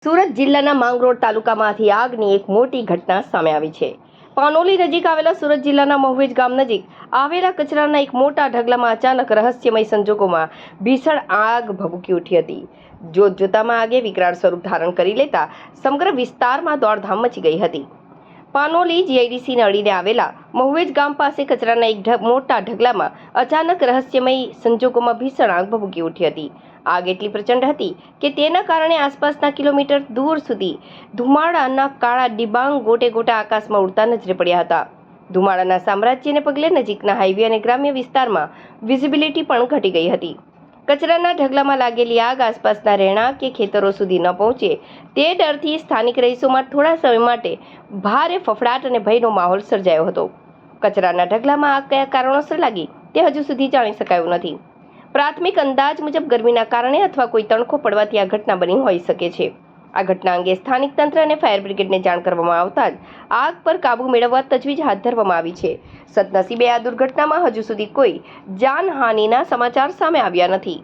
સુરત જિલ્લાના માંગરોળ તાલુકામાંથી આગની એક મોટી ઘટના સામે આવી છે. પાનોલી નજીક આવેલા સુરત જિલ્લાના મહુવેજ ગામ નજીક આવેલા કચરાના એક મોટા ઢગલામાં અચાનક રહસ્યમય સંજોગોમાં ભીષણ આગ ભભૂકી ઉઠી હતી. જોતજોતામાં આગે વિકરાળ સ્વરૂપ ધારણ કરી લેતા સમગ્ર વિસ્તારમાં દોડધામ મચી ગઈ હતી. પાનોલી જીઆઈડીસીને અડીને આવેલા મહુવેજ ગામ પાસે કચરાના એક મોટા ઢગલામાં અચાનક રહસ્યમય સંજોગોમાં ભીષણ આગ ભભૂકી ઉઠી હતી. આગ એટલી પ્રચંડ હતી કે તેના કારણે આસપાસના કિલોમીટર દૂર સુધી ધુમાડાના કાળા ડિબાંગ ગોટે ગોટા આકાશમાં ઉડતા નજરે પડ્યા હતા. ધુમાડાના સામ્રાજ્યને પગલે નજીકના હાઈવે અને ગ્રામ્ય વિસ્તારમાં વિઝિબિલિટી પણ ઘટી ગઈ હતી. કચરાના ઢગલામાં લાગેલી આગ આસપાસના રહેણાંક કે ખેતરો સુધી ન પહોંચે તે ડરથી સ્થાનિક રહીશોમાં થોડા સમય માટે ભારે ફફડાટ અને ભયનો માહોલ સર્જાયો હતો. કચરાના ઢગલામાં આગ કયા કારણોસર લાગી તે હજુ સુધી જાણી શકાયું નથી. પ્રાથમિક અંદાજ મુજબ ગરમીના કારણે અથવા કોઈ તણખો પડવાથી આ ઘટના બની હોઈ શકે છે. આ ઘટના અંગે સ્થાનિક તંત્ર અને ફાયર બ્રિગેડને જાણ કરવામાં આવતા જ આગ પર કાબુ મેળવવા તજવીજ હાથ ધરવામાં આવી છે. સદનસીબે આ દુર્ઘટનામાં હજુ સુધી કોઈ જાનહાનિના સમાચાર સામે આવ્યા નથી.